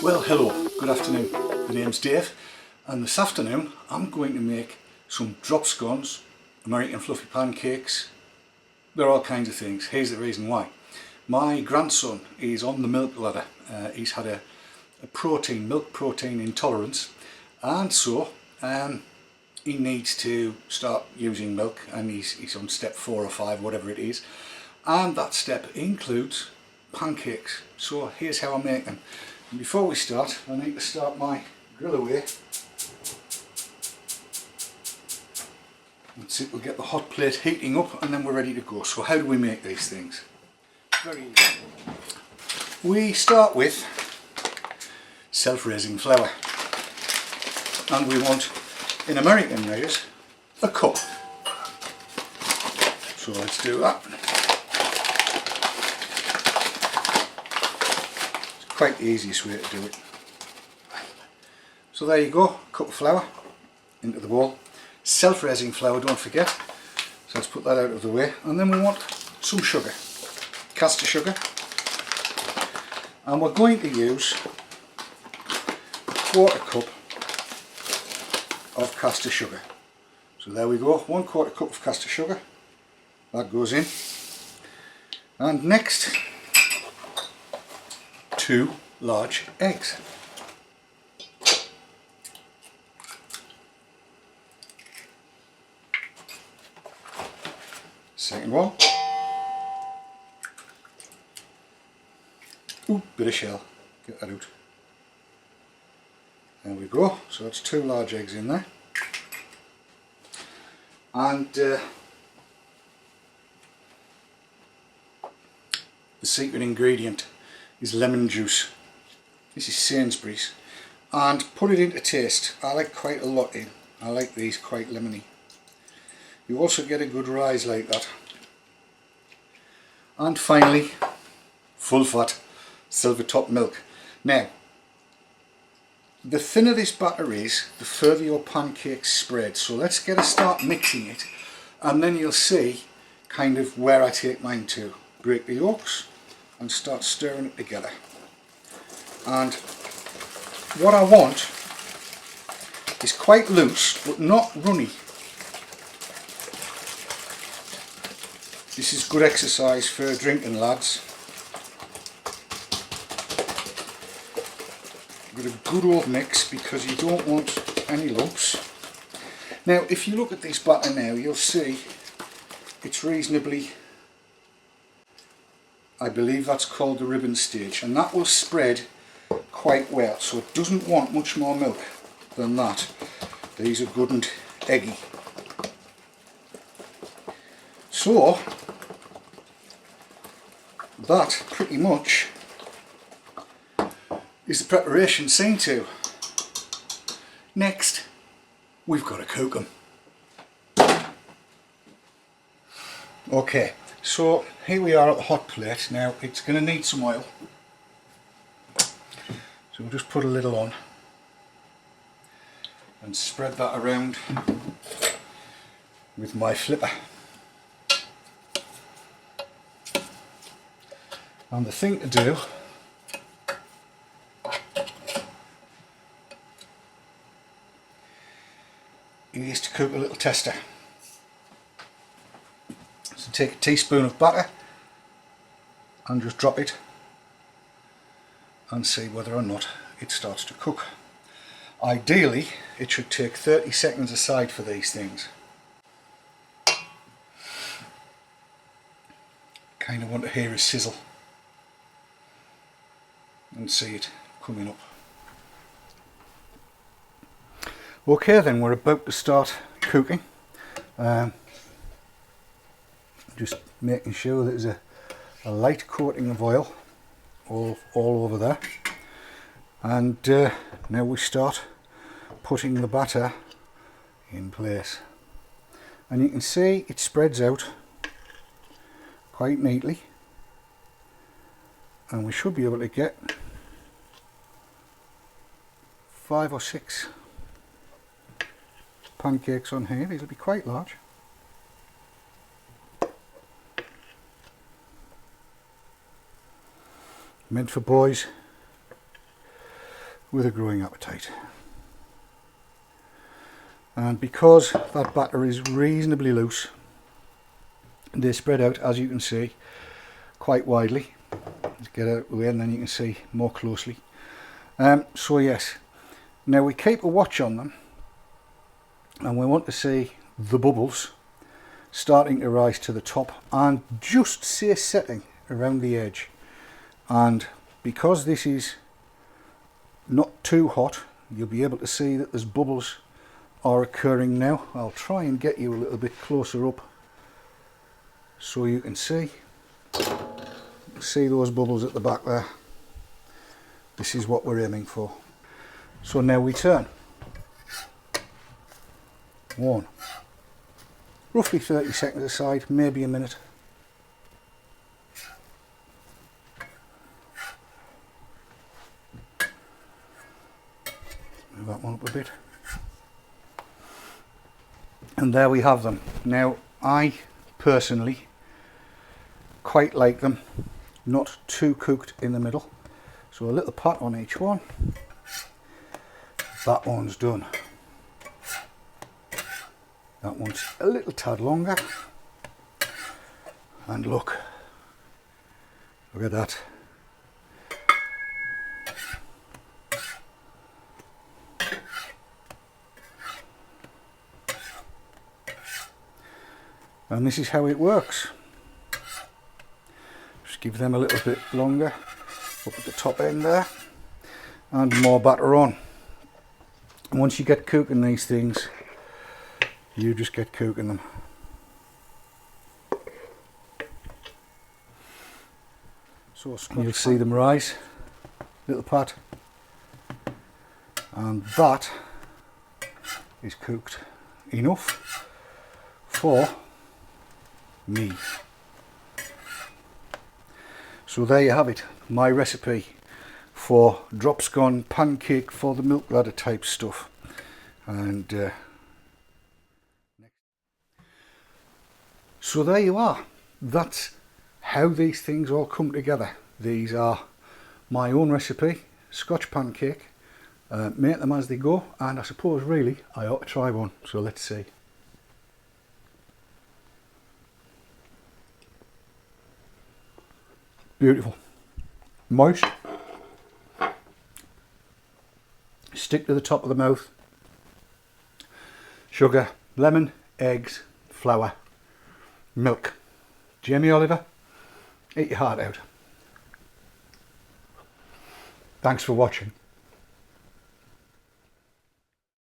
Well, hello, good afternoon. The name's Dave, and this afternoon I'm going to make some drop scones, American fluffy pancakes. They're all kinds of things. Here's the reason why. My grandson is on the milk ladder. He's had a milk protein intolerance, and so he needs to start using milk, and he's on step 4 or 5, whatever it is, and that step includes pancakes. So here's how I make them. And before we start, I need to start my grill away. That's it, we'll get the hot plate heating up and then we're ready to go. So how do we make these things? Very easy. We start with self-raising flour, and we want, in American measures, a cup. So let's do that. Quite the easiest way to do it. So there you go, a cup of flour into the bowl. Self-raising flour, don't forget. So let's put that out of the way. And then we want some sugar, caster and we're going to use a 1/4 cup of caster sugar. So there we go, 1/4 cup of caster sugar. That goes in. And next, 2 large eggs. Second one. Ooh, bit of shell. Get that out. There we go. So that's 2 large eggs in there. And the secret ingredient is lemon juice. This is Sainsbury's, and put it into taste. I like quite a lot in. I like these quite lemony. You also get a good rise like that. And finally, full fat silver top milk. Now, the thinner this batter is, the further your pancakes spread. So let's get a start mixing it, and then you'll see kind of where I take mine to. Break the yolks and start stirring it together. And what I want is quite loose but not runny. This is good exercise for drinking, lads. Give it a good old mix because you don't want any lumps. Now if you look at this batter now, you'll see it's reasonably, I believe that's called the ribbon stage, and that will spread quite well, so it doesn't want much more milk than that. These are good and eggy. So that pretty much is the preparation seen to. Next, we've got to cook them. Okay, so here we are at the hot plate. Now it's going to need some oil, so we'll just put a little on and spread that around with my flipper. And the thing to do is to cook a little tester. So take a teaspoon of batter and just drop it and see whether or not it starts to cook. Ideally it should take 30 seconds aside for these things. Kind of want to hear a sizzle and see it coming up. Okay then, we're about to start cooking. Just making sure there's a light coating of oil all over there, and now we start putting the batter in place, and you can see it spreads out quite neatly, and we should be able to get 5 or 6 pancakes on here. These will be quite large. Meant for boys. with a growing appetite. And because that batter is reasonably loose, they spread out, as you can see, quite widely. Let's get out of the way and then you can see more closely. So yes, now we keep a watch on them and we want to see the bubbles starting to rise to the top and just say setting around the edge. And because this is not too hot, you'll be able to see that there's bubbles are occurring now. I'll try and get you a little bit closer up so you can see those bubbles at the back there. This is what we're aiming for. So now we turn. One. Roughly 30 seconds aside, maybe a minute. Move that one up a bit. And there we have them. Now, I personally quite like them not too cooked in the middle. So a little pat on each one. That one's done. That one's a little tad longer. And look at that. And this is how it works. Just give them a little bit longer up at the top end there, and more batter on. And once you get cooking these things, you just get cooking them. So you'll see them rise, little pat, and that is cooked enough for me. So there you have it, my recipe for drop scone pancake for the milk ladder type stuff. And so there you are. That's how these things all come together. These are my own recipe, Scotch pancake. Make them as they go, and I suppose really I ought to try one. So let's see. Beautiful, moist, stick to the top of the mouth, sugar, lemon, eggs, flour, milk. Jamie Oliver, eat your heart out. Thanks for watching.